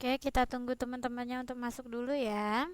Oke, kita tunggu teman-temannya untuk masuk dulu ya.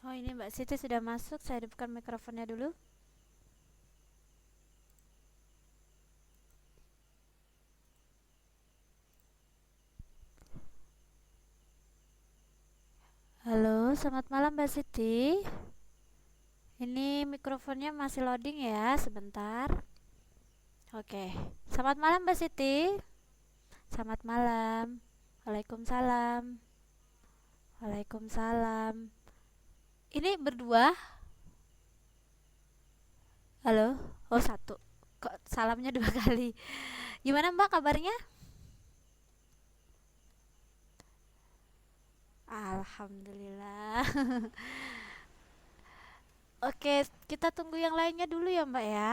Oh, ini Mbak Siti sudah masuk. Saya hidupkan mikrofonnya dulu. Halo, selamat malam Mbak Siti. Ini mikrofonnya masih loading ya, sebentar. Oke, selamat malam Mbak Siti. Selamat malam. Waalaikumsalam. Waalaikumsalam. Ini berdua? Halo? Oh, satu. Kok salamnya dua kali? Gimana Mbak kabarnya? Alhamdulillah. Oke, kita tunggu yang lainnya dulu ya Mbak ya.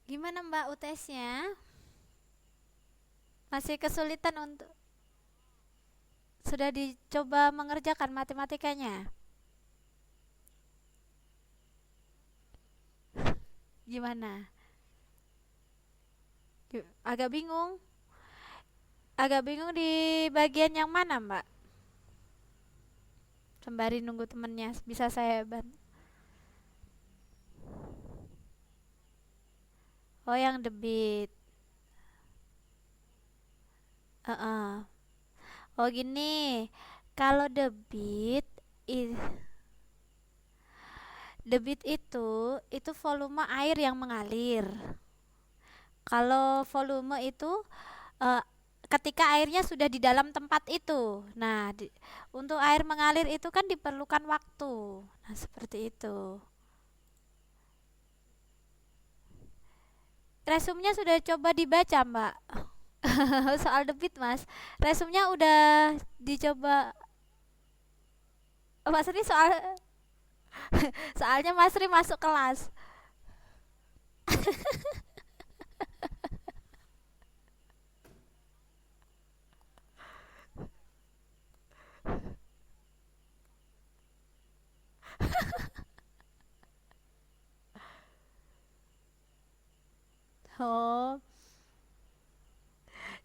Gimana Mbak UTS-nya? Masih kesulitan untuk sudah dicoba mengerjakan matematikanya? Gimana? Agak bingung? Agak bingung di bagian yang mana Mbak? Sembari nunggu temennya bisa saya bantu. Oh, yang debit. Heeh. Oh, gini. Kalau i- debit itu volume air yang mengalir. Kalau volume itu eh, ketika airnya sudah di dalam tempat itu. Nah, untuk air mengalir itu kan diperlukan waktu. Nah, seperti itu. Resumnya sudah coba dibaca, Mbak. Soal debit, Mas. Resumnya udah dicoba. Mas Ri soalnya Mas Ri masuk kelas.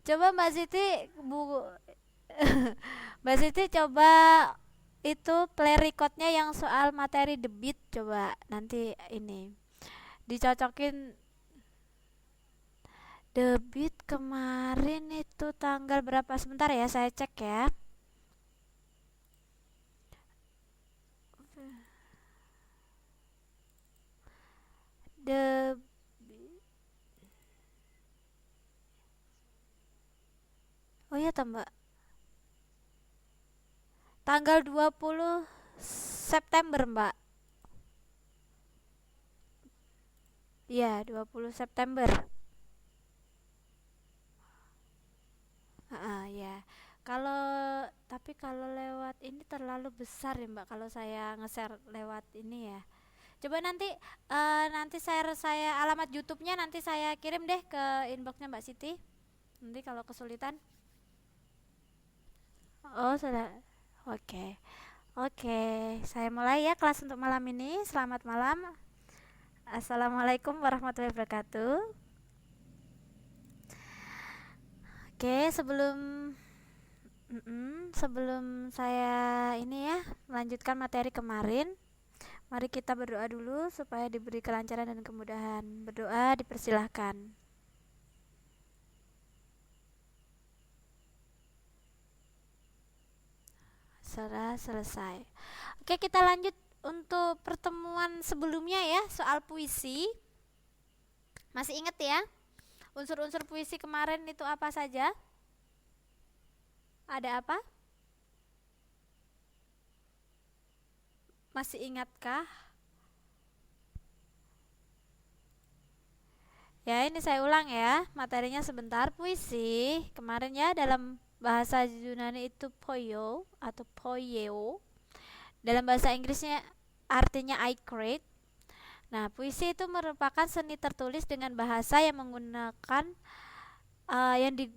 Coba Mbak Siti Mbak Siti coba itu play recordnya yang soal materi debit, coba nanti ini dicocokin. Debit kemarin itu tanggal berapa? Sebentar ya, saya cek ya. De Oh iya toh, Mbak. Tanggal 20 September, Mbak. Iya, 20 September. Ya. Kalau tapi kalau lewat ini terlalu besar ya, Mbak, kalau saya nge-share lewat ini ya. Coba nanti nanti saya alamat YouTube-nya nanti saya kirim deh ke inboxnya Mbak Siti. Nanti kalau kesulitan. Oh, sudah. Oke. Oke, saya mulai ya kelas untuk malam ini. Selamat malam. Assalamualaikum warahmatullahi wabarakatuh. Oke, sebelum saya ini ya melanjutkan materi kemarin, mari kita berdoa dulu supaya diberi kelancaran dan kemudahan. Berdoa dipersilahkan. Sudah selesai. Oke, kita lanjut untuk pertemuan sebelumnya ya, soal puisi. Masih ingat ya? Unsur-unsur puisi kemarin itu apa saja? Ada apa? Masih ingatkah? Ya, ini saya ulang ya, materinya sebentar. Puisi kemarin ya dalam bahasa Yunani itu poio atau poieo. Dalam bahasa Inggrisnya artinya I create. Nah, puisi itu merupakan seni tertulis dengan bahasa yang menggunakan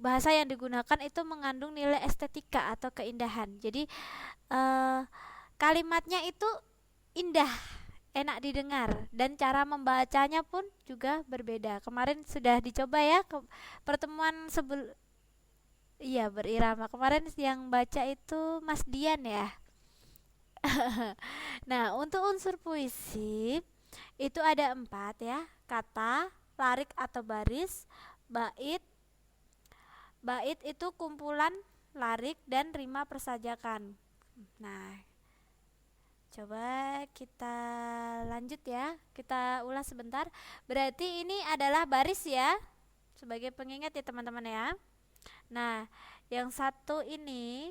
bahasa yang digunakan itu mengandung nilai estetika atau keindahan. Jadi eh, kalimatnya itu indah, enak didengar, dan cara membacanya pun juga berbeda. Kemarin sudah dicoba ya pertemuan iya, berirama. Kemarin yang baca itu Mas Dian ya. Nah, untuk unsur puisi itu ada 4 ya: kata, larik atau baris, bait. Bait itu kumpulan larik dan rima persajakan. Nah, coba kita lanjut ya. Kita ulas sebentar. Berarti ini adalah baris ya. Sebagai pengingat ya teman-teman ya. Nah, yang satu ini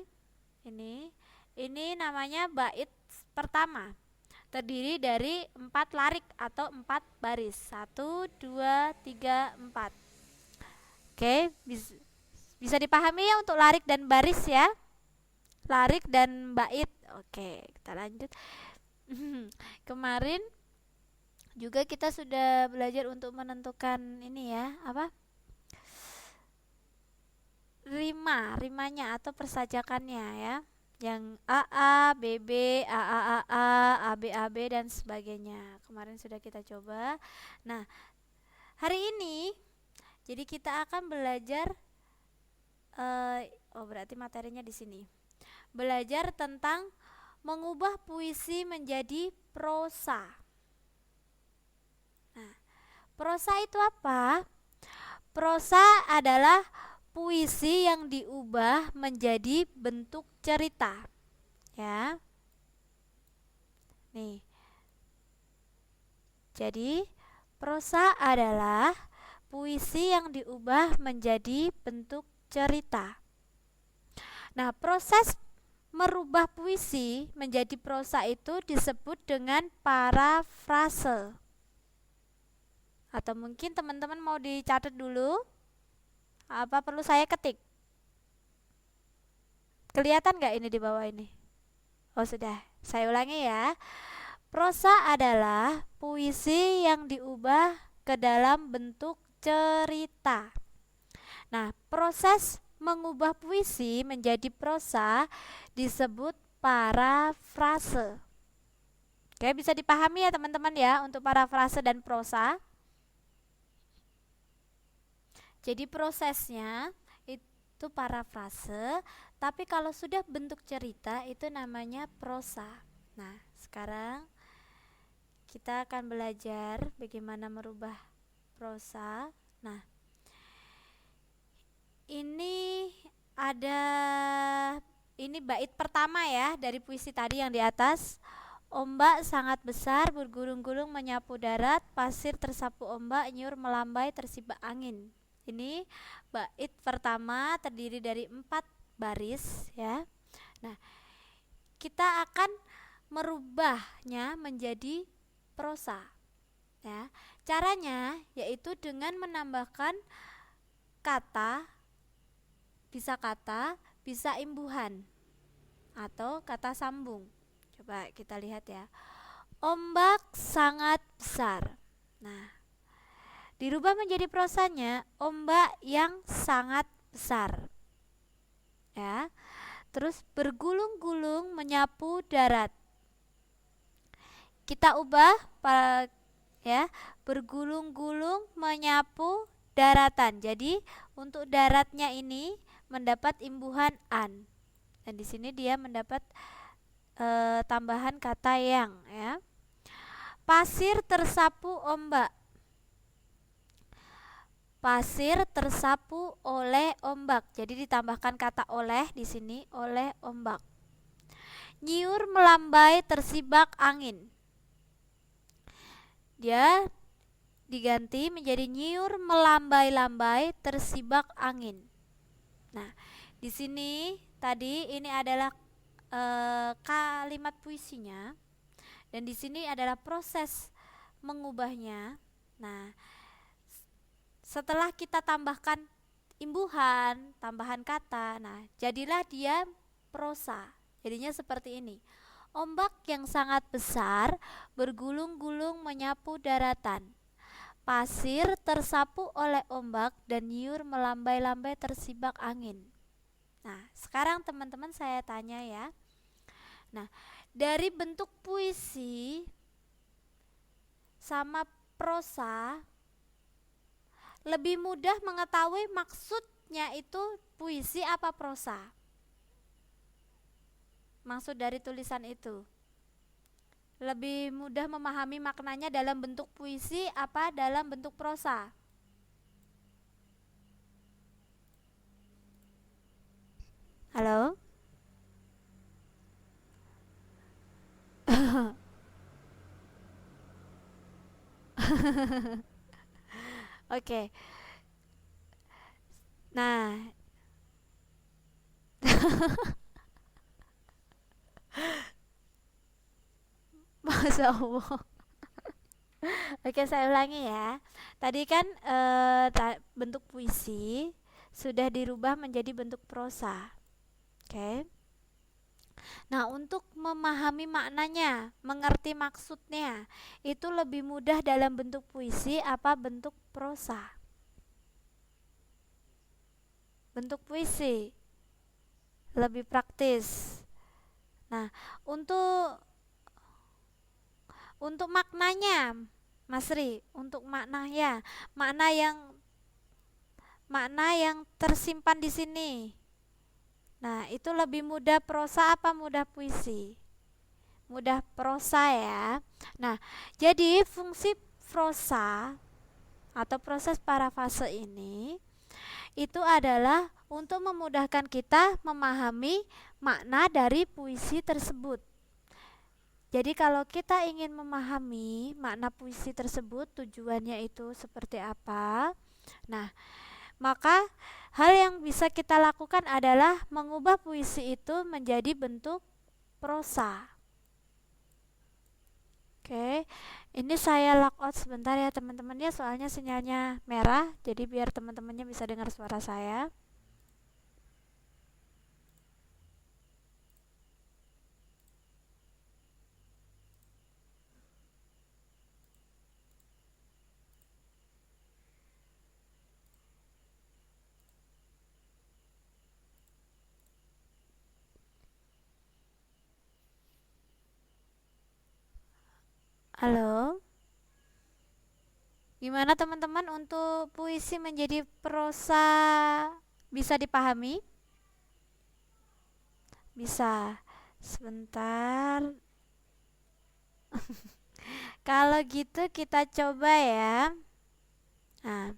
ini namanya bait pertama. Terdiri dari 4 larik atau 4 baris. 1, 2, 3, 4. Oke, bisa dipahami ya untuk larik dan baris ya. Larik dan bait. Oke, kita lanjut. Kemarin juga kita sudah belajar untuk menentukan ini ya, apa? Rimanya atau persajakannya ya. Yang AA, BB, AAAA, ABAB dan sebagainya. Kemarin sudah kita coba. Nah, hari ini jadi kita akan belajar berarti materinya di sini. Belajar tentang mengubah puisi menjadi prosa. Nah, prosa itu apa? Prosa adalah puisi yang diubah menjadi bentuk cerita. Ya. Nih. Jadi, prosa adalah puisi yang diubah menjadi bentuk cerita. Nah, proses merubah puisi menjadi prosa itu disebut dengan parafrase. Atau mungkin teman-teman mau dicatat dulu. Apa perlu saya ketik? Kelihatan nggak ini di bawah ini? Oh sudah, saya ulangi ya. Prosa adalah puisi yang diubah ke dalam bentuk cerita. Nah, proses mengubah puisi menjadi prosa disebut parafrase. Oke, bisa dipahami ya teman-teman ya untuk parafrase dan prosa. Jadi prosesnya itu parafrase, tapi kalau sudah bentuk cerita itu namanya prosa. Nah, sekarang kita akan belajar bagaimana merubah prosa. Nah, ini ada ini bait pertama ya dari puisi tadi yang di atas. Ombak sangat besar bergulung-gulung menyapu darat, pasir tersapu ombak, nyur melambai tersibak angin. Ini bait pertama terdiri dari 4 baris ya. Nah, kita akan merubahnya menjadi prosa ya. Caranya yaitu dengan menambahkan kata, bisa imbuhan atau kata sambung. Coba kita lihat ya. Ombak sangat besar. Nah, dirubah menjadi prosanya ombak yang sangat besar. Ya. Terus bergulung-gulung menyapu darat. Kita ubah ya, bergulung-gulung menyapu daratan. Jadi untuk daratnya ini mendapat imbuhan an. Dan di sini dia mendapat tambahan kata yang ya. Pasir tersapu ombak. Pasir tersapu oleh ombak. Jadi ditambahkan kata oleh di sini, oleh ombak. Nyiur melambai tersibak angin. Dia diganti menjadi nyiur melambai-lambai tersibak angin. Nah, di sini tadi ini adalah kalimat puisinya, dan di sini adalah proses mengubahnya. Nah, setelah kita tambahkan imbuhan, tambahan kata, nah jadilah dia prosa. Jadinya seperti ini. Ombak yang sangat besar bergulung-gulung menyapu daratan. Pasir tersapu oleh ombak dan nyiur melambai-lambai tersibak angin. Nah, sekarang teman-teman saya tanya ya. Nah, dari bentuk puisi sama prosa, lebih mudah mengetahui maksudnya itu puisi apa prosa? Maksud dari tulisan itu. Lebih mudah memahami maknanya dalam bentuk puisi apa dalam bentuk prosa? Halo? Oke. Nah, Masya Allah. Oke, saya ulangi ya. Tadi kan bentuk puisi sudah dirubah menjadi bentuk prosa. Oke. Nah, untuk memahami maknanya, mengerti maksudnya, itu lebih mudah dalam bentuk puisi apa bentuk prosa? Bentuk puisi lebih praktis. Nah, untuk maknanya, Mas Ri, untuk maknanya, makna yang tersimpan di sini. Nah, itu lebih mudah prosa apa mudah puisi? Mudah prosa ya. Nah, jadi fungsi prosa atau proses parafase ini itu adalah untuk memudahkan kita memahami makna dari puisi tersebut. Jadi kalau kita ingin memahami makna puisi tersebut, tujuannya itu seperti apa? Nah, maka hal yang bisa kita lakukan adalah mengubah puisi itu menjadi bentuk prosa. Oke, ini saya lockout sebentar ya teman-teman ya, soalnya sinyalnya merah, jadi biar teman-temannya bisa dengar suara saya. Halo, gimana teman-teman untuk puisi menjadi prosa Bisa dipahami? Bisa. Sebentar. Kalau gitu kita coba ya. Nah,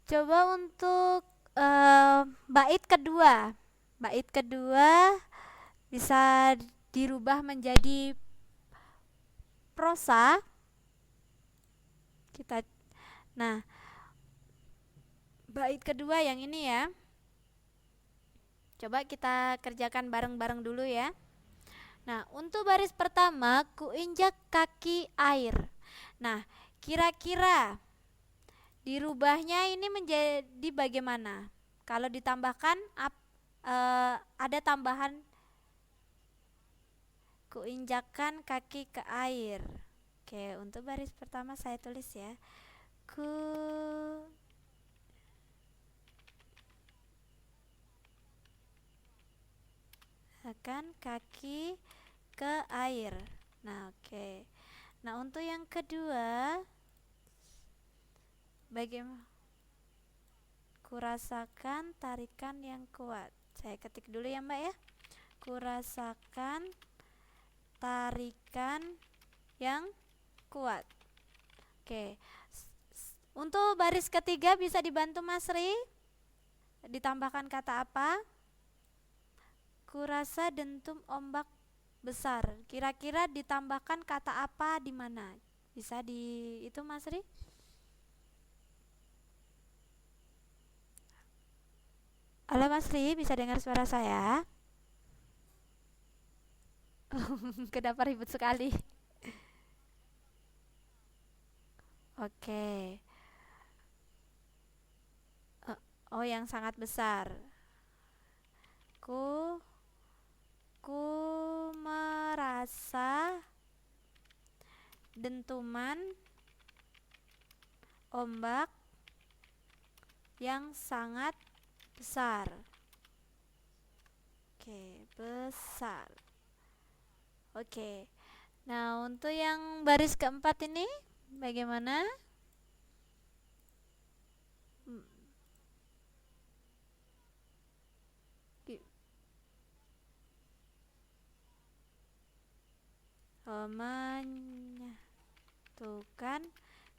coba untuk bait kedua. Bait kedua bisa dirubah menjadi prosa. Kita Nah, bait kedua yang ini ya. Coba kita kerjakan bareng-bareng dulu ya. Nah, untuk baris pertama, kuinjak kaki air. Nah, kira-kira dirubahnya ini menjadi bagaimana? Kalau ditambahkan ada tambahan kuinjakan kaki ke air. Oke, untuk baris pertama saya tulis ya. Ku akan kaki ke air. Nah, oke. Nah, untuk yang kedua, bagaimana? Kurasakan tarikan yang kuat. Saya ketik dulu ya, Mbak ya. Kurasakan tarikan yang kuat. Oke. Untuk baris ketiga bisa dibantu Mas Ri? Ditambahkan kata apa? Kurasa dentum ombak besar. Kira-kira ditambahkan kata apa di mana? Bisa di itu Mas Ri? Halo Mas Ri, bisa dengar suara saya? Kenapa ribut sekali? Oke. Oh, yang sangat besar. Ku ku merasa dentuman ombak yang sangat besar. Oke, besar. Oke. Nah, untuk yang baris keempat ini bagaimana? Hmm, menyatukan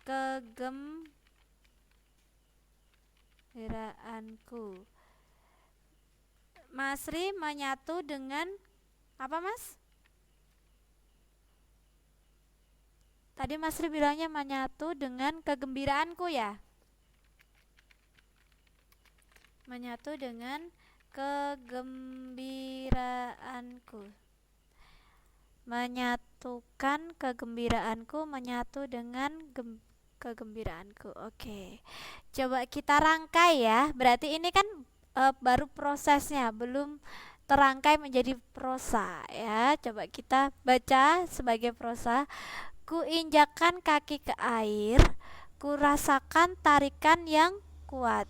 kegembiraanku. Mas Ri menyatu dengan apa Mas? Tadi Mas Ri bilangnya menyatu dengan kegembiraanku ya? Menyatu dengan kegembiraanku. Menyatukan kegembiraanku, menyatu dengan kegembiraanku. Oke. Coba kita rangkai ya. Berarti ini kan baru prosesnya, belum terangkai menjadi prosa ya. Coba kita baca sebagai prosa. Ku injakan kaki ke air, ku rasakan tarikan yang kuat.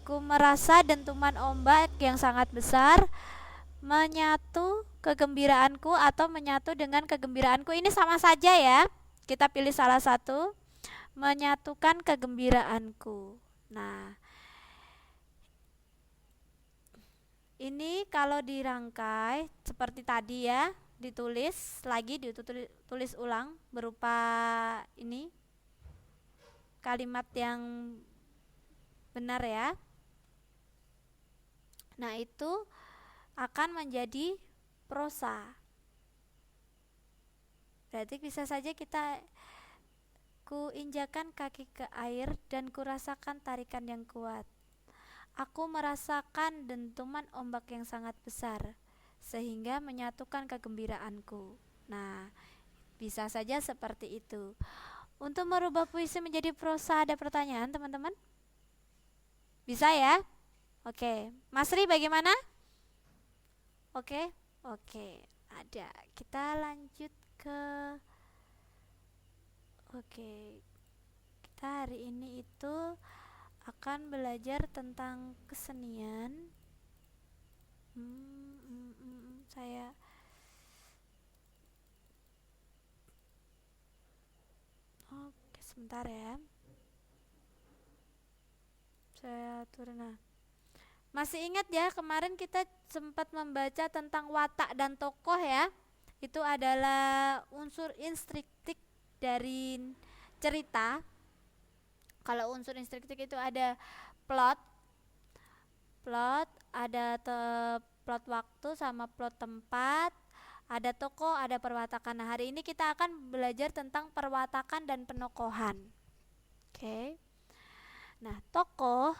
Ku merasa dentuman ombak yang sangat besar. Menyatu kegembiraanku atau menyatu dengan kegembiraanku ini sama saja ya. Kita pilih salah satu. Menyatukan kegembiraanku. Nah, ini kalau dirangkai seperti tadi ya, ditulis lagi, ditulis ulang berupa ini kalimat yang benar ya. Nah, itu akan menjadi prosa. Berarti bisa saja kita ku injakan kaki ke air dan kurasakan tarikan yang kuat. Aku merasakan dentuman ombak yang sangat besar sehingga menyatukan kegembiraanku. Nah, bisa saja seperti itu. Untuk merubah puisi menjadi prosa ada pertanyaan, teman-teman? Bisa ya? Oke. Mas Ri bagaimana? Oke. Oke. Ada. Kita lanjut ke Oke. Kita hari ini itu akan belajar tentang kesenian. Saya Oke, sebentar ya. saya atur. Nah, masih ingat ya kemarin kita sempat membaca tentang watak dan tokoh ya. Itu adalah unsur instruktif dari cerita. Kalau unsur instruktif itu ada plot, ada plot waktu sama plot tempat, ada tokoh, ada perwatakan. Nah, hari ini kita akan belajar tentang perwatakan dan penokohan. Oke. Nah, tokoh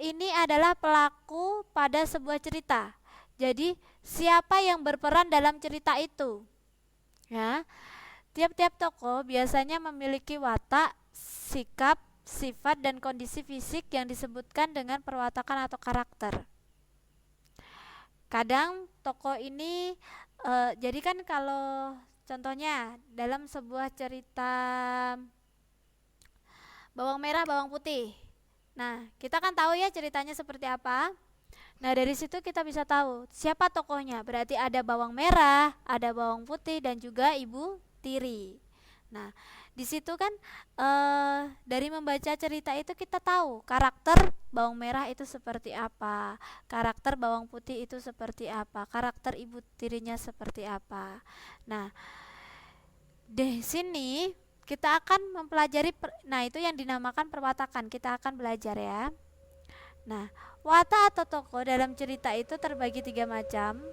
ini adalah pelaku pada sebuah cerita. Jadi, siapa yang berperan dalam cerita itu? Ya, tiap-tiap tokoh biasanya memiliki watak, sikap, sifat, dan kondisi fisik yang disebutkan dengan perwatakan atau karakter. Kadang tokoh ini jadi kan kalau contohnya dalam sebuah cerita bawang merah, bawang putih. Nah, kita kan tahu ya ceritanya seperti apa. Nah, dari situ kita bisa tahu siapa tokohnya. Berarti ada bawang merah, ada bawang putih, dan juga ibu tiri. Nah, di situ kan dari membaca cerita itu kita tahu karakter bawang merah itu seperti apa, karakter bawang putih itu seperti apa, karakter ibu tirinya seperti apa. Nah, di sini kita akan mempelajari nah itu yang dinamakan perwatakan. Kita akan belajar ya. Nah, watak atau tokoh dalam cerita itu terbagi 3 macam.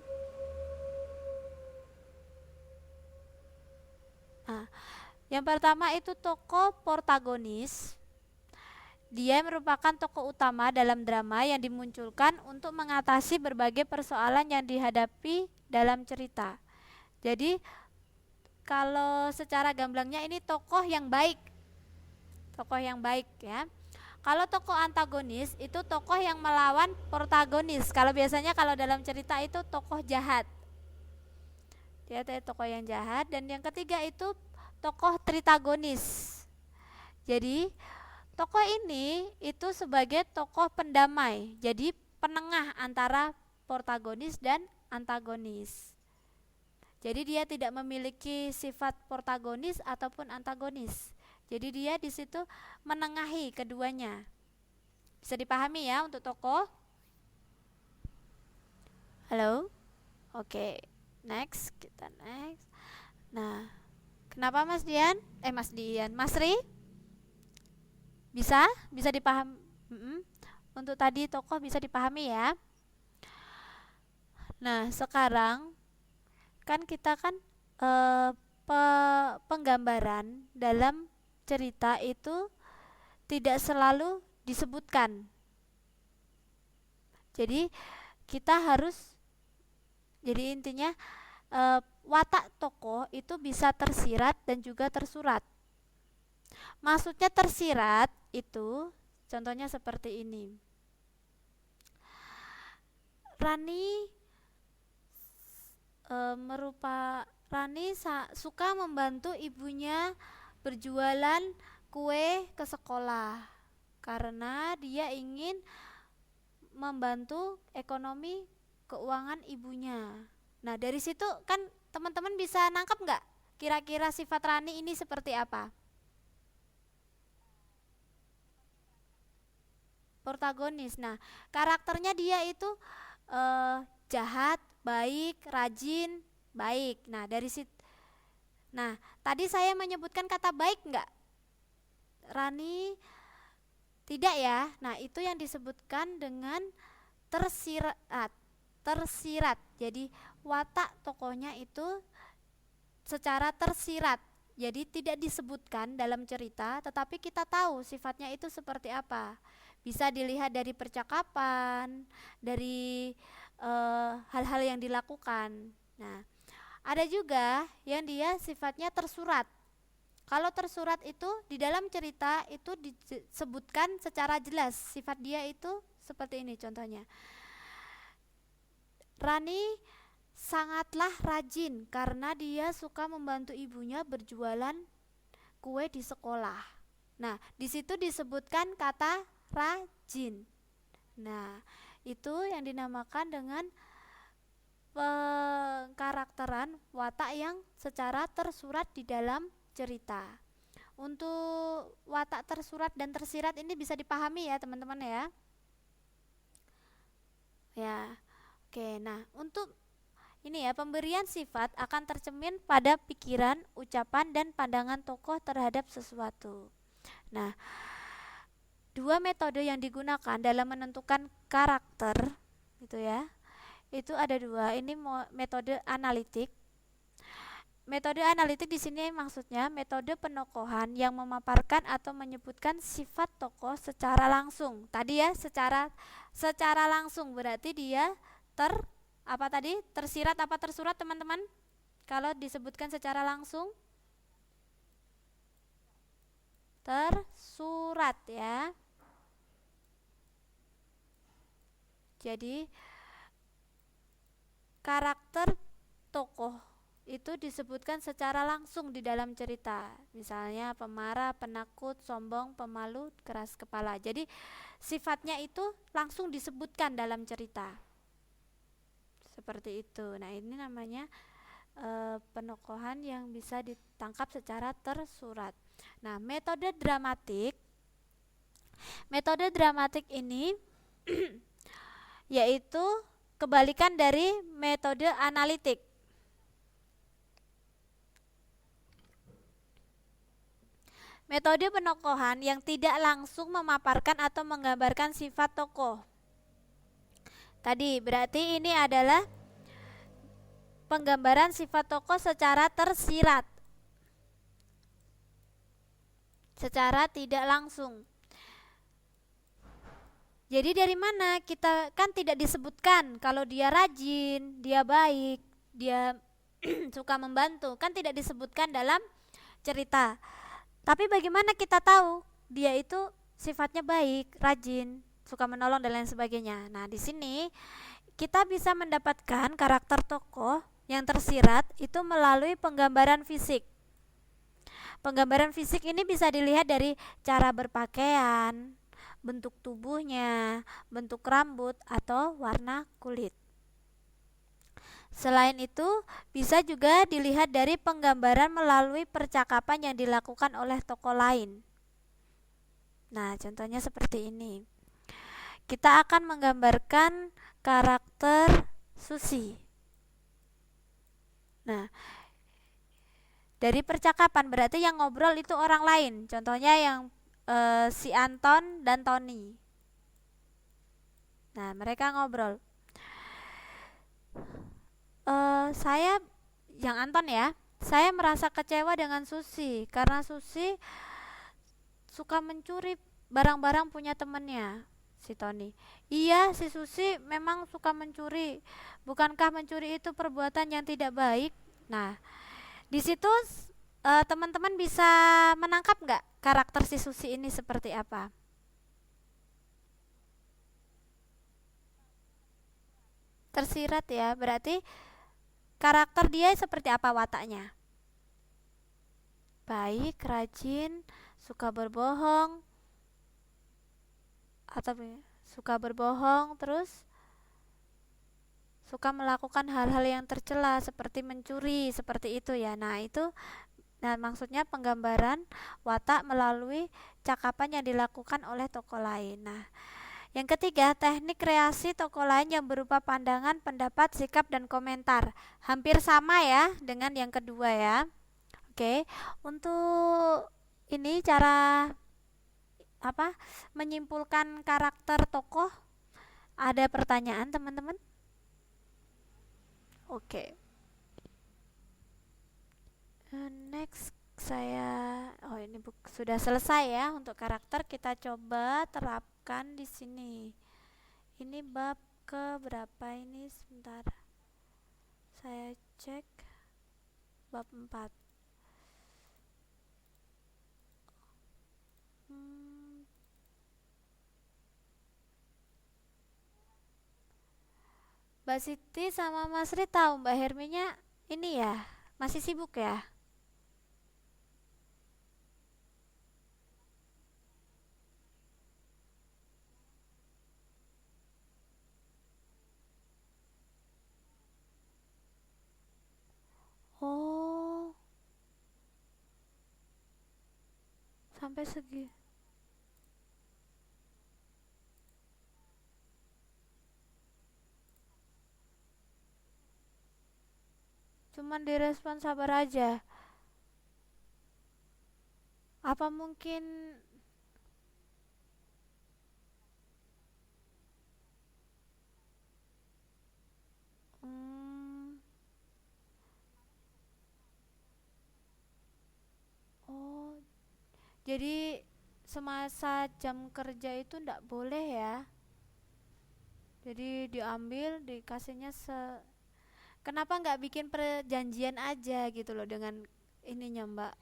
Nah, yang pertama itu tokoh protagonis. Dia merupakan tokoh utama dalam drama yang dimunculkan untuk mengatasi berbagai persoalan yang dihadapi dalam cerita. Jadi, kalau secara gamblangnya ini tokoh yang baik. Tokoh yang baik ya. Kalau tokoh antagonis itu tokoh yang melawan protagonis. Kalau biasanya kalau dalam cerita itu tokoh jahat. Dia tokoh yang jahat. Dan yang ketiga itu tokoh tritagonis. Jadi tokoh ini itu sebagai tokoh pendamai. Jadi penengah antara protagonis dan antagonis. Jadi dia tidak memiliki sifat protagonis ataupun antagonis. Jadi dia di situ menengahi keduanya. Bisa dipahami ya untuk tokoh? Halo? Oke, next, kita next. Nah, kenapa Mas Dian? Mas Ri? Bisa dipahami? Untuk tadi tokoh bisa dipahami ya. Nah, sekarang kan kita kan penggambaran dalam cerita itu tidak selalu disebutkan. Jadi jadi intinya watak tokoh itu bisa tersirat dan juga tersurat. Maksudnya tersirat itu contohnya seperti ini. Rani suka membantu ibunya berjualan kue ke sekolah karena dia ingin membantu ekonomi keuangan ibunya. Nah, dari situ kan teman-teman bisa nangkep nggak kira-kira sifat Rani ini seperti apa? Protagonis. Nah, karakternya dia itu jahat, baik, rajin, baik. Nah, dari situ. Nah, tadi saya menyebutkan kata baik nggak? Rani tidak ya. Nah, itu yang disebutkan dengan tersirat. Tersirat. Jadi watak tokohnya itu secara tersirat. Jadi tidak disebutkan dalam cerita, tetapi kita tahu sifatnya itu seperti apa. Bisa dilihat dari percakapan, dari hal-hal yang dilakukan. Nah, ada juga yang dia sifatnya tersurat. Kalau tersurat itu di dalam cerita itu disebutkan secara jelas sifat dia itu seperti ini contohnya. Rani sangatlah rajin karena dia suka membantu ibunya berjualan kue di sekolah. Nah, di situ disebutkan kata rajin. Nah, itu yang dinamakan dengan pengkarakteran watak yang secara tersurat di dalam cerita. Untuk watak tersurat dan tersirat ini bisa dipahami ya teman-teman ya. Ya, oke. Nah, untuk ini ya, pemberian sifat akan tercermin pada pikiran, ucapan, dan pandangan tokoh terhadap sesuatu. Nah, dua metode yang digunakan dalam menentukan karakter, gitu ya. Itu ada dua. Ini metode analitik. Metode analitik di sini maksudnya metode penokohan yang memaparkan atau menyebutkan sifat tokoh secara langsung. Tadi ya, secara langsung berarti dia ter apa tadi? Tersirat apa tersurat, teman-teman? Kalau disebutkan secara langsung tersurat ya. Jadi karakter tokoh itu disebutkan secara langsung di dalam cerita. Misalnya pemarah, penakut, sombong, pemalu, keras kepala. Jadi sifatnya itu langsung disebutkan dalam cerita. Seperti itu. Nah, ini namanya penokohan yang bisa ditangkap secara tersurat. Nah, metode dramatik ini yaitu kebalikan dari metode analitik. Metode penokohan yang tidak langsung memaparkan atau menggambarkan sifat tokoh. Tadi berarti ini adalah penggambaran sifat tokoh secara tersirat, secara tidak langsung. Jadi dari mana kita kan tidak disebutkan kalau dia rajin, dia baik, dia suka membantu, kan tidak disebutkan dalam cerita. Tapi bagaimana kita tahu dia itu sifatnya baik, rajin, suka menolong dan lain sebagainya. Nah, di sini kita bisa mendapatkan karakter tokoh yang tersirat itu melalui penggambaran fisik. Penggambaran fisik ini bisa dilihat dari cara berpakaian, bentuk tubuhnya, bentuk rambut, atau warna kulit. Selain itu, bisa juga dilihat dari penggambaran melalui percakapan yang dilakukan oleh tokoh lain. Nah, contohnya seperti ini. Kita akan menggambarkan karakter Susi. Nah, dari percakapan berarti yang ngobrol itu orang lain. Contohnya yang si Anton dan Tony. Nah, mereka ngobrol. Saya yang Anton ya, saya merasa kecewa dengan Susi karena Susi suka mencuri barang-barang punya temannya. Si Tony, iya si Susi memang suka mencuri. Bukankah mencuri itu perbuatan yang tidak baik? Nah, di situ teman-teman bisa menangkap nggak karakter si Susi ini seperti apa? Tersirat ya, berarti karakter dia seperti apa wataknya? Baik, rajin, suka berbohong, atau suka berbohong, terus suka melakukan hal-hal yang tercela seperti mencuri, seperti itu ya. Nah, maksudnya penggambaran watak melalui cakapan yang dilakukan oleh tokoh lain. Nah, yang ketiga, teknik kreasi tokoh lain yang berupa pandangan, pendapat, sikap, dan komentar. Hampir sama ya dengan yang kedua ya. Oke, untuk ini cara apa? Menyimpulkan karakter tokoh. Ada pertanyaan, teman-teman? Oke. Next ini sudah selesai ya untuk karakter, kita coba terapkan di sini. Ini bab ke berapa ini? Sebentar. Saya cek bab 4. Mbak Siti sama Mas Ri tahu Mbak Herminya ini ya, masih sibuk ya? Oh, Sampai segi. Cuman direspon sabar aja. Apa mungkin hmm, oh, jadi semasa jam kerja itu ndak boleh ya? Jadi diambil, dikasihnya kenapa nggak bikin perjanjian aja gitu loh dengan ininya Mbak?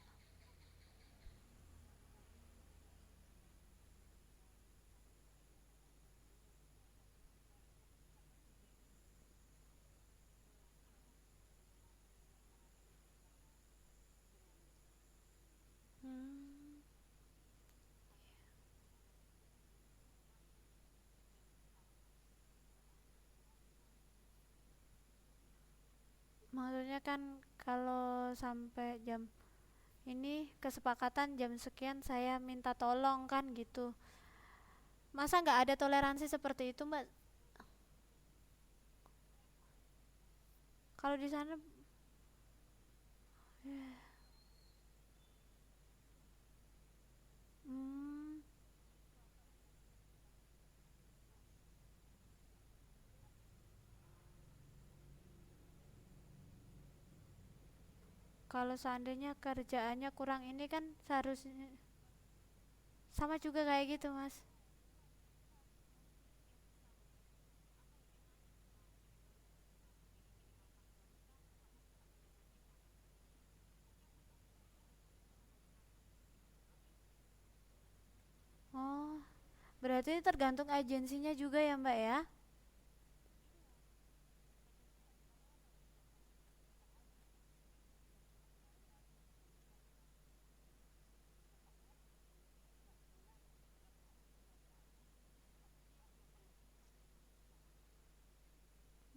Hmm, maksudnya kan kalau sampai jam ini kesepakatan jam sekian saya minta tolong kan gitu. Masa nggak ada toleransi seperti itu Mbak? Kalau di sana, hmm, kalau seandainya kerjaannya kurang ini kan seharusnya sama juga kayak gitu Mas. Oh, berarti tergantung agensinya juga ya Mbak ya?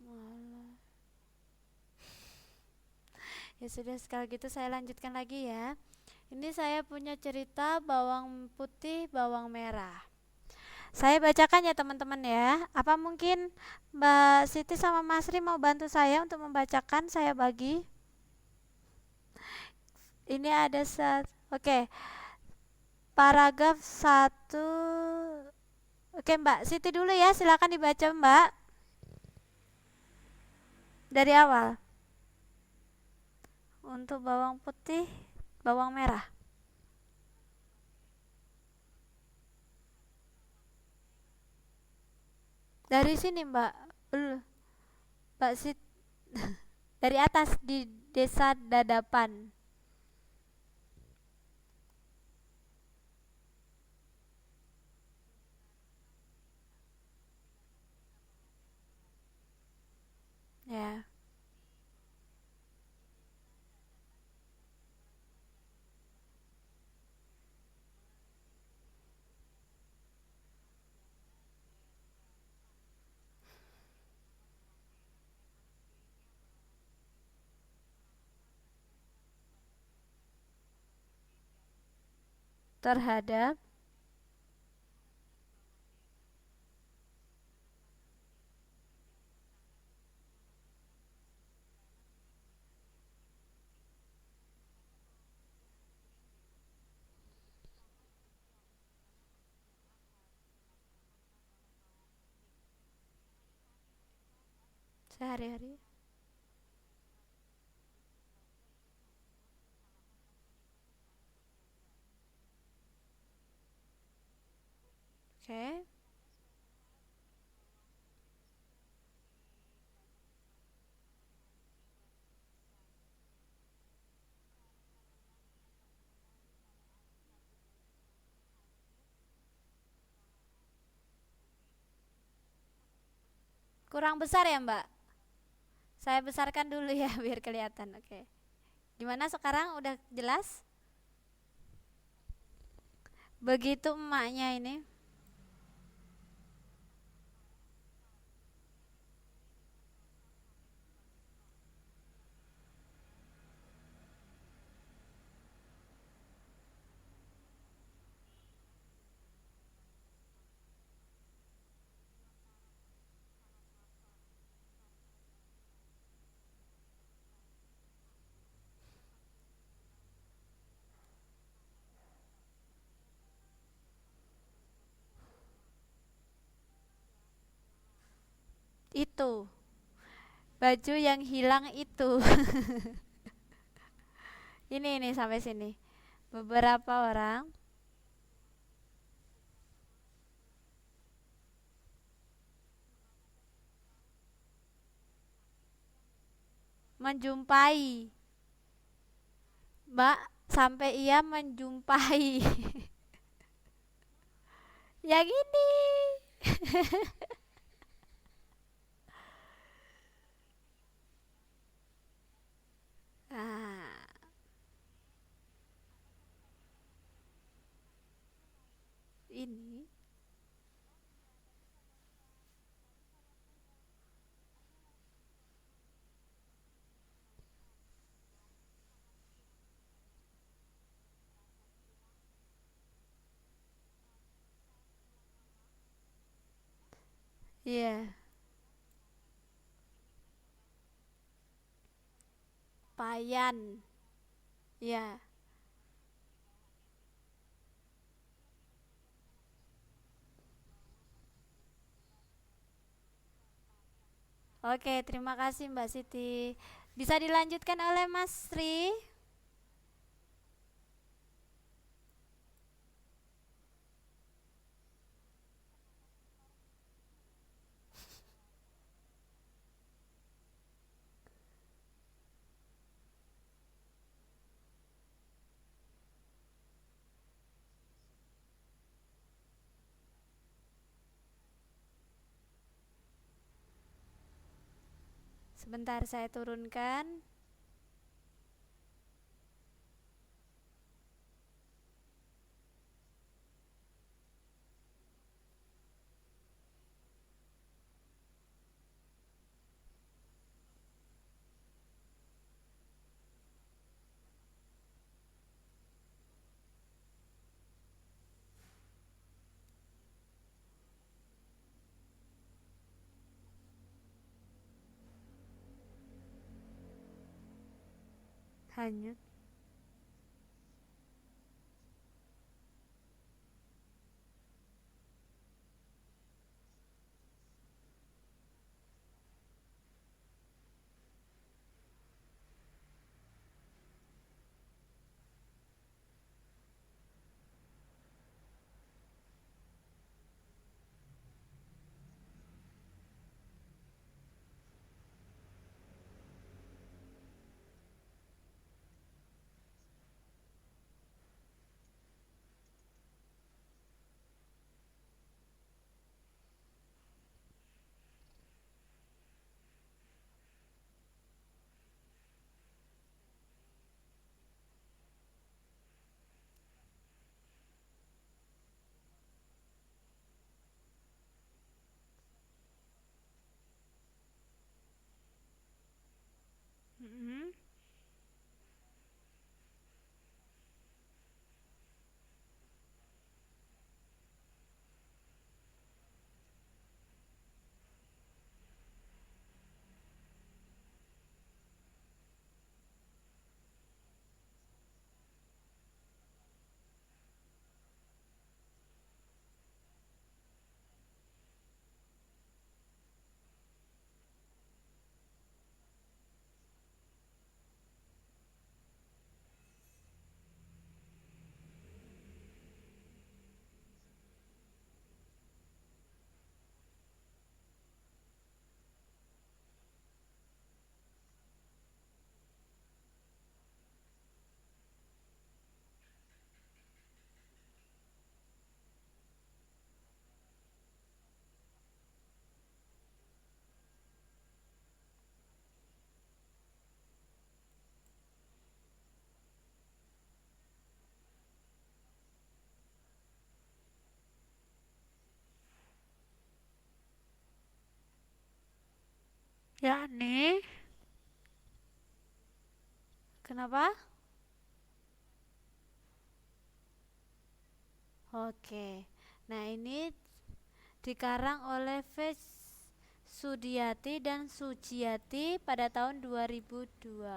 Walah. Ya sudah sekali gitu saya lanjutkan lagi ya. Ini saya punya cerita bawang putih, bawang merah. Saya bacakan ya teman-teman ya. Apa mungkin Mbak Siti sama Mas Ri mau bantu saya untuk membacakan? Saya bagi. Ini ada Oke, paragraf satu. Oke, Mbak Siti dulu ya. Silakan dibaca, Mbak. Dari awal. Untuk bawang putih, bawang merah. Dari sini, Mbak. Belum. Mbak Siti dari atas di Desa Dadapan. Ya, terhadap sehari-hari. Oke, kurang besar ya, Mbak? Saya besarkan dulu ya biar kelihatan. Oke. Gimana sekarang udah jelas? Begitu emaknya ini. Itu, baju yang hilang itu. Ini sampai sini. Beberapa orang menjumpai, Mbak, sampai ia menjumpai. Yang ini. Ah, ini. Iya, payan. Ya. Oke, terima kasih Mbak Siti. Bisa dilanjutkan oleh Mas Sri? Sebentar saya turunkan. Hanyut. Mm-mm. Yakni, kenapa? Oke. Nah, ini dikarang oleh V. Sudiati dan Sujiati pada tahun 2002.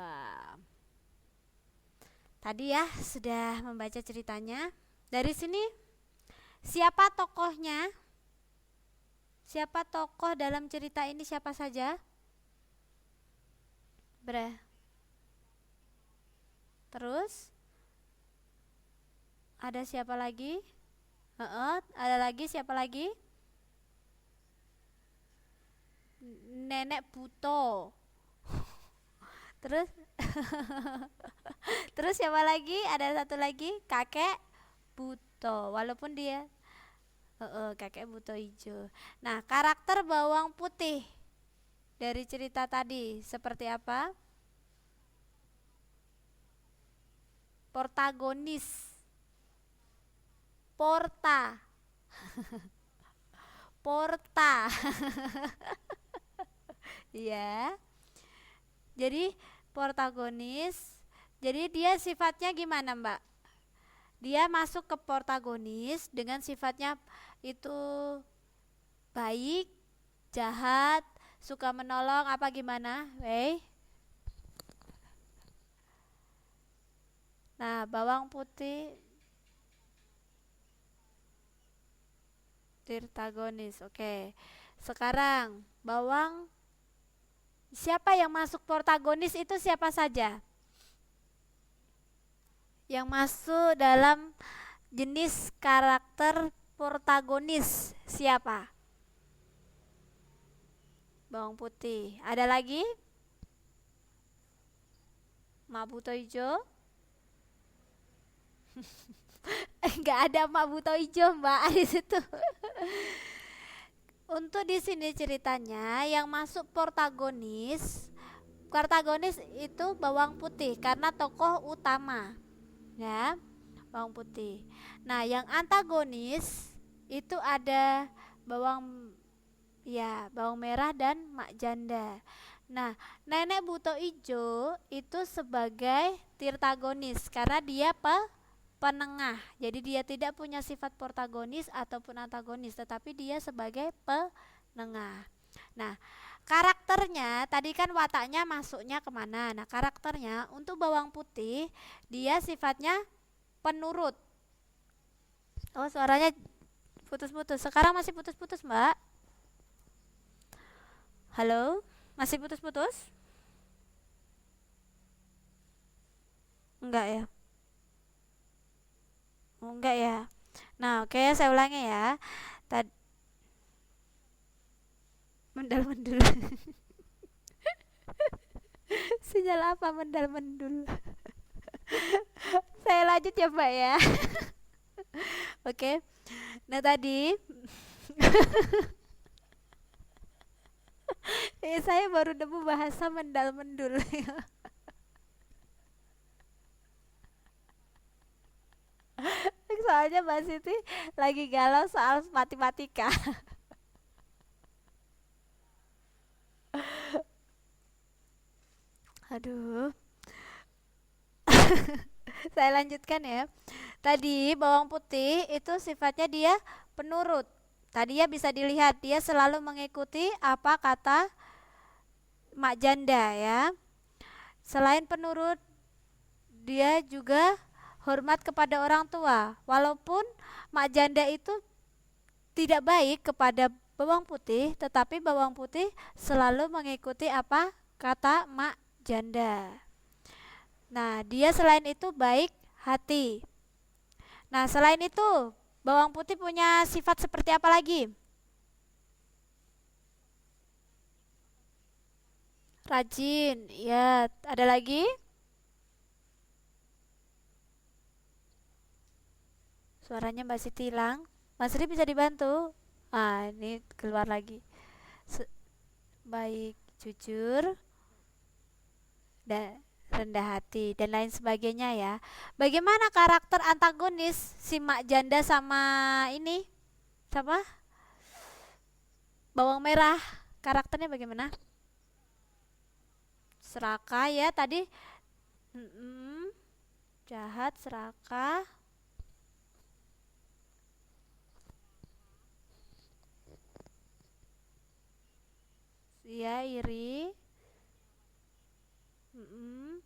Tadi ya sudah membaca ceritanya. Dari sini siapa tokohnya? Siapa tokoh dalam cerita ini, siapa saja? Bre. Terus ada siapa lagi? Ada lagi siapa lagi? Nenek Buto. Terus terus siapa lagi? Ada satu lagi, kakek Buto. Walaupun dia kakek Buto hijau. Nah, karakter bawang putih dari cerita tadi seperti apa? Protagonis. Porta. Porta. Ya. Jadi protagonis. Jadi dia sifatnya gimana, Mbak? Dia masuk ke protagonis dengan sifatnya itu baik, jahat, suka menolong apa gimana? Nah, bawang putih tirtagonis. Oke. Sekarang siapa yang masuk protagonis itu siapa saja? Yang masuk dalam jenis karakter protagonis siapa? Bawang putih. Ada lagi? Mak Buto Ijo? Enggak ada Mak Buto Ijo, Mbak, di situ. Untuk di sini ceritanya yang masuk protagonis itu bawang putih karena tokoh utama, ya, bawang putih. Nah, yang antagonis itu ada bawang bawang merah dan mak janda. Nah, nenek buto ijo itu sebagai tirtagonis karena dia penengah. Jadi dia tidak punya sifat protagonis ataupun antagonis, tetapi dia sebagai penengah. Nah, karakternya tadi kan wataknya masuknya kemana? Nah, karakternya untuk bawang putih dia sifatnya penurut. Oh, suaranya putus-putus. Sekarang masih putus-putus, Mbak. Halo, masih putus-putus? Enggak ya? Oh, enggak ya. Nah, oke, saya ulangi ya. Tadi mendal-mendul. Sinyal apa mendal-mendul? Saya lanjut ya, Mbak ya. Oke. Nah, tadi saya baru nemu bahasa mendal-mendul. Soalnya Mbak Siti lagi galau soal matematika. Aduh. Saya lanjutkan ya. Tadi bawang putih itu sifatnya dia penurut. Tadi ya bisa dilihat dia selalu mengikuti apa kata mak janda ya. Selain penurut, dia juga hormat kepada orang tua. Walaupun mak janda itu tidak baik kepada bawang putih, tetapi bawang putih selalu mengikuti apa kata mak janda. Nah, dia selain itu baik hati. Nah, selain itu, bawang putih punya sifat seperti apa lagi? Rajin. Ya, ada lagi? Suaranya Mbak Siti hilang. Mas Ri bisa dibantu? Ah, ini keluar lagi. Baik, jujur, dan rendah hati dan lain sebagainya ya. Bagaimana karakter antagonis si mak janda sama ini? Sama bawang merah? Karakternya bagaimana? Serakah ya tadi. Mm-mm, jahat, serakah, ya iri, mm-mm,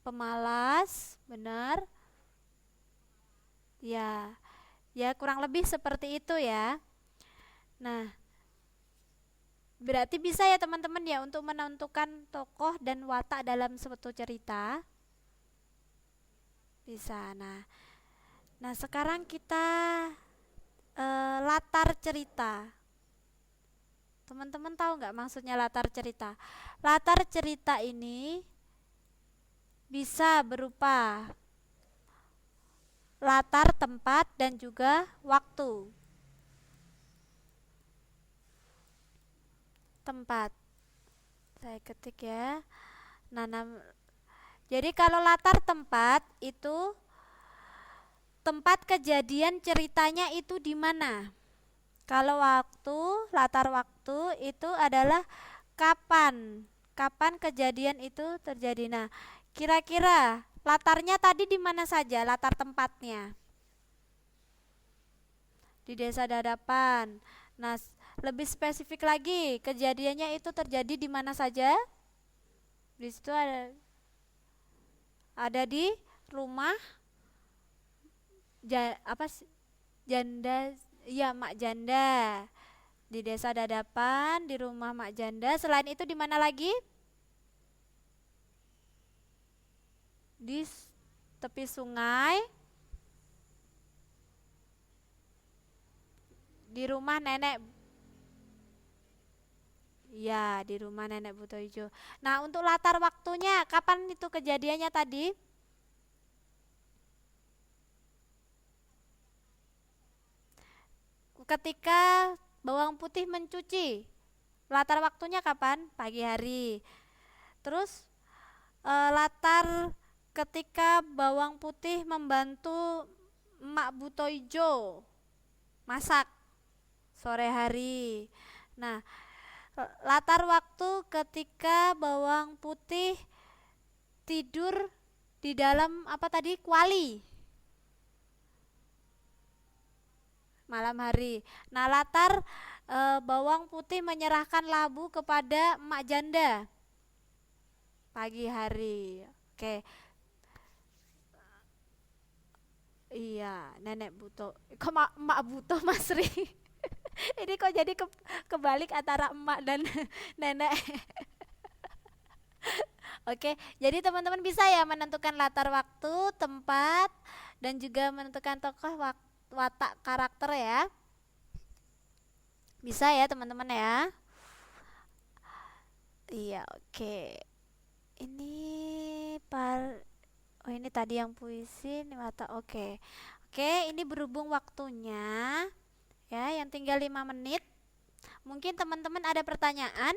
pemalas, benar. Ya, Ya, kurang lebih seperti itu ya. Nah, berarti bisa ya teman-teman ya untuk menentukan tokoh dan watak dalam suatu cerita. Bisa. Nah, sekarang kita latar cerita. Teman-teman tahu nggak maksudnya latar cerita? Latar cerita ini bisa berupa latar tempat dan juga waktu. Tempat. Saya ketik ya. Nah, jadi kalau latar tempat itu tempat kejadian ceritanya itu di mana? Kalau waktu, latar waktu itu adalah kapan? Kapan kejadian itu terjadi? Nah, kira-kira latarnya tadi di mana saja latar tempatnya? Di Desa Dadapan. Nah, lebih spesifik lagi, kejadiannya itu terjadi di mana saja? Di situ ada di rumah apa janda, ya Mak Janda. Di Desa Dadapan, di rumah Mak Janda. Selain itu di mana lagi? Di tepi sungai, di rumah nenek. Ya, di rumah nenek Buto Ijo. Nah, untuk latar waktunya kapan itu kejadiannya tadi? Ketika bawang putih mencuci. Latar waktunya kapan? Pagi hari. Terus latar ketika bawang putih membantu Emak Butoijo masak sore hari. Nah, latar waktu ketika bawang putih tidur di dalam apa tadi? Kuali malam hari. Nah, latar bawang putih menyerahkan labu kepada emak janda pagi hari. Oke. Iya, nenek Buto. Kok emak Buto Mas Ri? Ini kok jadi kebalik antara emak dan nenek. Oke, jadi teman-teman bisa ya menentukan latar waktu, tempat, dan juga menentukan tokoh, watak, karakter ya. Bisa ya teman-teman ya. Iya, oke. Ini oh ini tadi yang puisi, ini watak. Oke. Oke, ini berhubung waktunya ya, yang tinggal 5 menit. Mungkin teman-teman ada pertanyaan?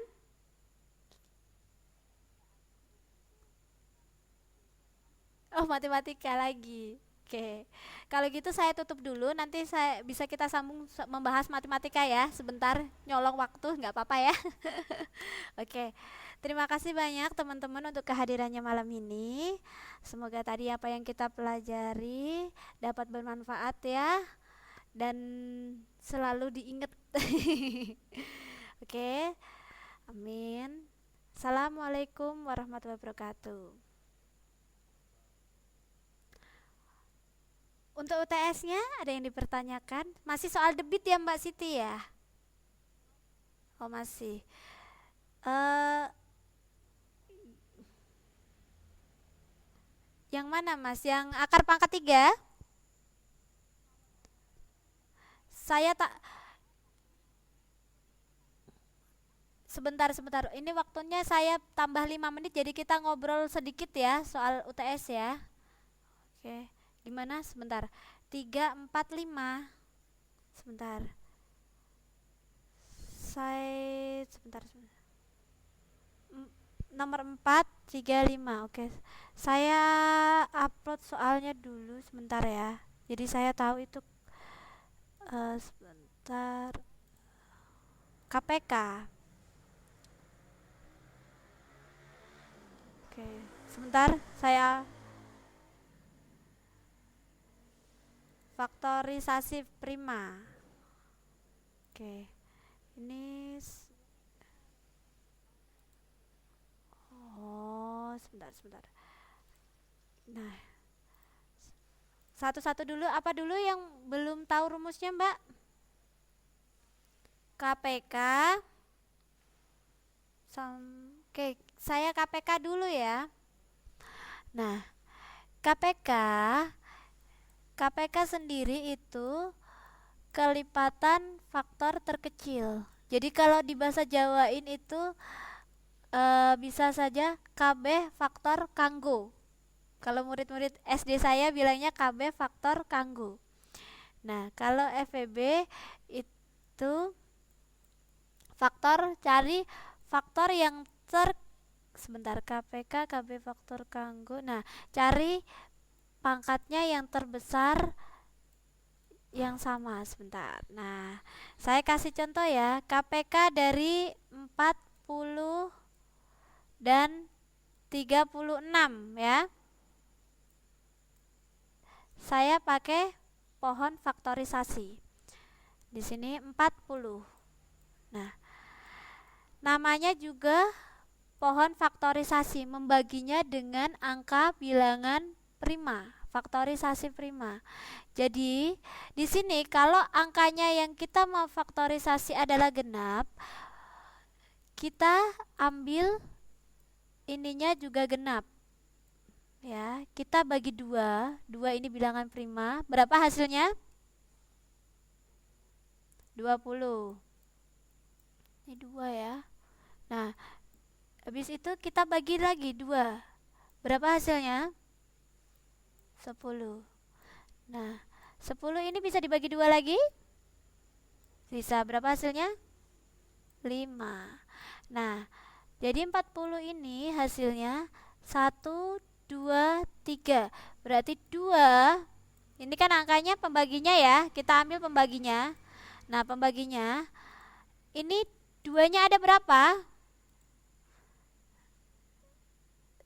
Oh, matematika lagi. Oke. Kalau gitu saya tutup dulu, nanti saya bisa kita sambung membahas matematika ya. Sebentar nyolong waktu, nggak apa-apa ya. Oke. Terima kasih banyak teman-teman untuk kehadirannya malam ini. Semoga tadi apa yang kita pelajari dapat bermanfaat ya dan selalu diingat. Oke. Amin. Assalamualaikum warahmatullahi wabarakatuh. Untuk UTS-nya ada yang dipertanyakan? Masih soal debit ya Mbak Siti ya? Oh masih. eh yang mana Mas? Yang akar pangkat 3? Saya tak sebentar. Ini waktunya saya tambah 5 menit jadi kita ngobrol sedikit ya soal UTS ya. Oke. Gimana? Sebentar. 3 4 5. Sebentar. Sebentar. Nomor 4 3 5. Oke. Saya upload soalnya dulu sebentar ya. Jadi saya tahu itu sebentar. KPK. Oke. Sebentar saya faktorisasi prima. Oke. Ini oh, sebentar. Nah, Satu-satu dulu, apa dulu yang belum tahu rumusnya, Mbak? KPK. Oke, saya KPK dulu ya. Nah, KPK KPK sendiri itu kelipatan faktor terkecil. Jadi kalau di bahasa Jawain itu bisa saja KB faktor kanggo. Kalau murid-murid SD saya bilangnya KB faktor kanggo. Nah, kalau FEB itu cari faktor yang sebentar, KPK KB faktor kanggo. Nah, cari pangkatnya yang terbesar yang sama sebentar. Nah, saya kasih contoh ya. KPK dari 40 dan 36 ya. Saya pakai pohon faktorisasi. Di sini 40. Nah, namanya juga pohon faktorisasi, membaginya dengan angka bilangan prima, faktorisasi prima. Jadi, di sini kalau angkanya yang kita mau faktorisasi adalah genap, kita ambil ininya juga genap. Ya, kita bagi 2. 2 ini bilangan prima. Berapa hasilnya? 20. Ini 2 ya. Nah, habis itu kita bagi lagi 2. Berapa hasilnya? 10. Nah, 10 ini bisa dibagi 2 lagi? Bisa. Berapa hasilnya? 5. Nah, jadi 40 ini hasilnya 1, 2, 3. Berarti 2. Ini kan angkanya pembaginya ya. Kita ambil pembaginya. Nah, pembaginya ini 2-nya ada berapa?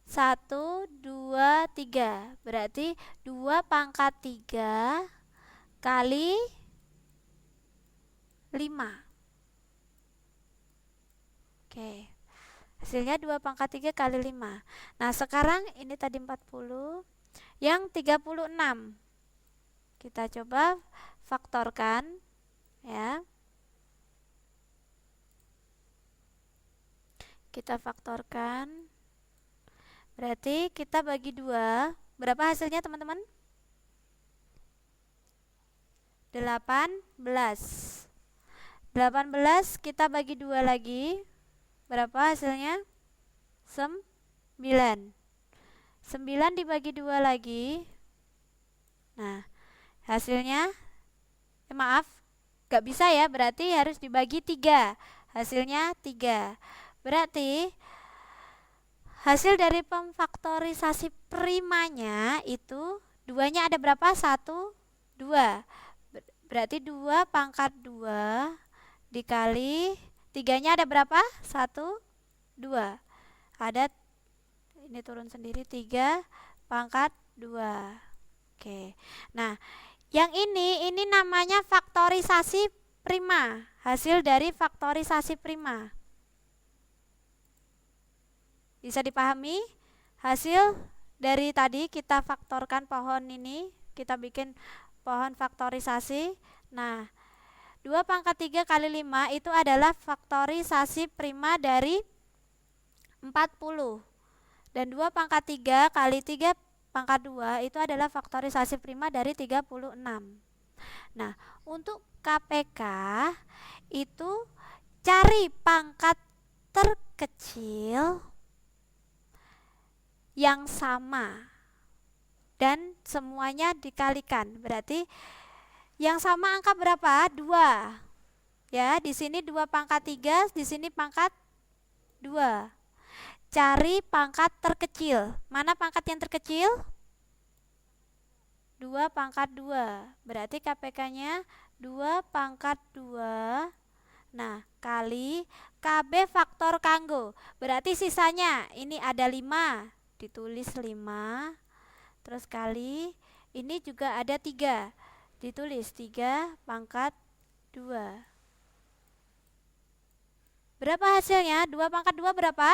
1, 2, 3. Berarti 2 pangkat 3 kali 5. Oke. Hasilnya 2 pangkat 3 kali 5. Nah, sekarang ini tadi 40. Yang 36. Kita coba faktorkan ya. Kita faktorkan. Berarti kita bagi 2. Berapa hasilnya, teman-teman? 18. 18 kita bagi 2 lagi. Berapa hasilnya? 9. 9 dibagi 2 lagi. Nah, hasilnya maaf, gak bisa ya, berarti harus dibagi 3. Hasilnya 3. Berarti hasil dari pemfaktorisasi primanya itu 2-nya ada berapa? 1, 2. Berarti 2 pangkat 2 dikali 3-nya ada berapa? 1, 2. Ada, ini turun sendiri, 3 pangkat 2. Oke. Nah, yang ini namanya faktorisasi prima. Hasil dari faktorisasi prima. Bisa dipahami? Hasil dari tadi kita faktorkan pohon ini, kita bikin pohon faktorisasi. Nah, 2 pangkat 3 kali 5 itu adalah faktorisasi prima dari 40. Dan 2 pangkat 3 kali 3 pangkat 2 itu adalah faktorisasi prima dari 36. Nah, untuk KPK itu cari pangkat terkecil yang sama dan semuanya dikalikan. Berarti yang sama angka berapa? 2. Ya, di sini 2 pangkat 3, di sini pangkat 2. Cari pangkat terkecil. Mana pangkat yang terkecil? 2 pangkat 2. Berarti KPK-nya 2 pangkat 2. Nah, kali KB faktor kanggo. Berarti sisanya ini ada 5. Ditulis 5. Terus kali ini juga ada 3. Ditulis 3 pangkat 2. Berapa hasilnya? 2 pangkat 2 berapa?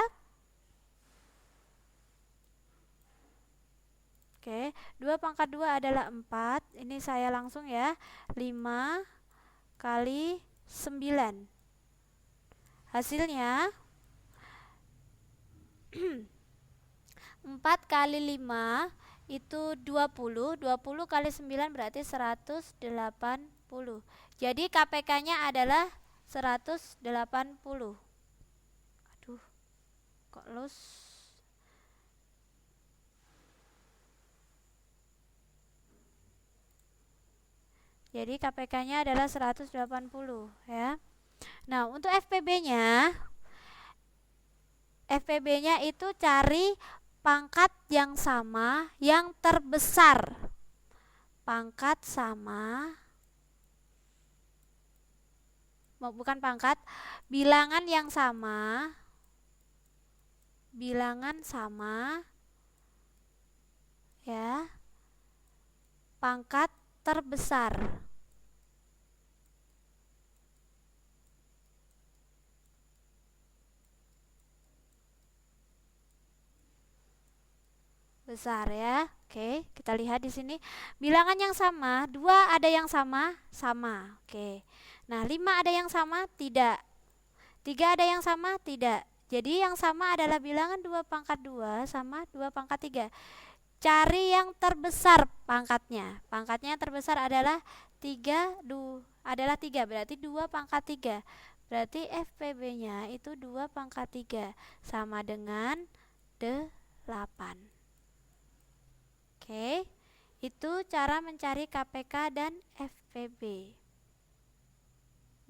Oke, 2 pangkat 2 adalah 4. Ini saya langsung ya. 5 kali 9. Hasilnya 4 kali 5 itu 20. 20 kali 9 berarti 180. Jadi KPK-nya adalah 180. Aduh, kok los? Jadi KPK-nya adalah 180 ya. Nah, untuk FPB-nya itu cari pangkat yang sama yang terbesar. Pangkat sama, bukan pangkat, bilangan yang sama. Bilangan sama ya. Pangkat terbesar. Besar ya. Oke, kita lihat di sini. Bilangan yang sama, 2 ada yang sama, sama. Oke. Nah, 5 ada yang sama, tidak. 3 ada yang sama, tidak. Jadi yang sama adalah bilangan 2 pangkat 2 sama 2 pangkat 3. Cari yang terbesar pangkatnya. Pangkatnya yang terbesar adalah 3, adalah 3, berarti 2 pangkat 3. Berarti FPB-nya itu 2 pangkat 3 sama dengan 8. Oke, itu cara mencari KPK dan FPB.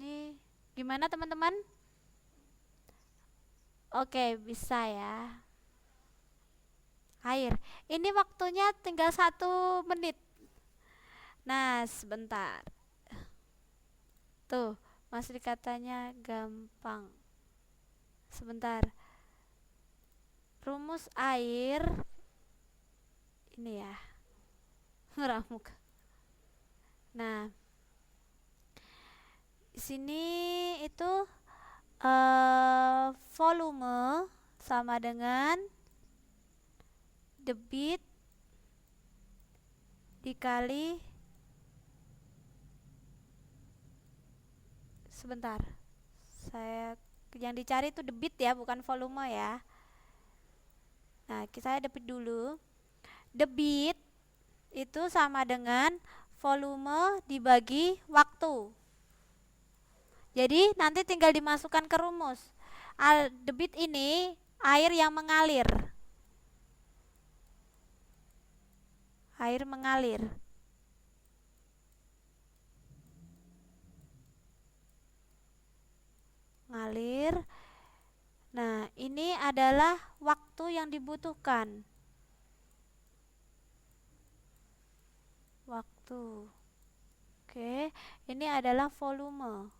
Nih, gimana teman-teman? Oke, bisa ya. Air. Ini waktunya tinggal 1 menit. Nah, sebentar. Tuh, masih katanya gampang. Sebentar. Rumus air ini ya. Ngeramuk. Nah, di sini itu volume sama dengan debit dikali, sebentar, saya yang dicari itu debit ya, bukan volume ya. Nah, saya debit dulu. Debit itu sama dengan volume dibagi waktu. Jadi nanti tinggal dimasukkan ke rumus. Debit ini air yang mengalir. Air mengalir. Ngalir. Nah, ini adalah waktu yang dibutuhkan. Waktu. Oke, ini adalah volume.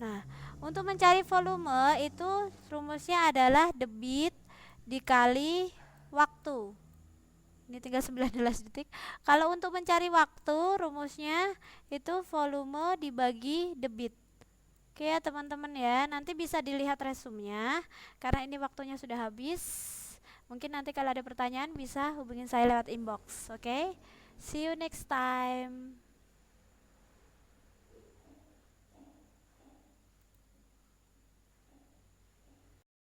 Nah, untuk mencari volume itu rumusnya adalah debit dikali waktu. Ini tinggal 19 detik. Kalau untuk mencari waktu, rumusnya itu volume dibagi debit. Oke ya teman-teman ya, nanti bisa dilihat resumenya karena ini waktunya sudah habis. Mungkin nanti kalau ada pertanyaan bisa hubungin saya lewat inbox. Oke, see you next time.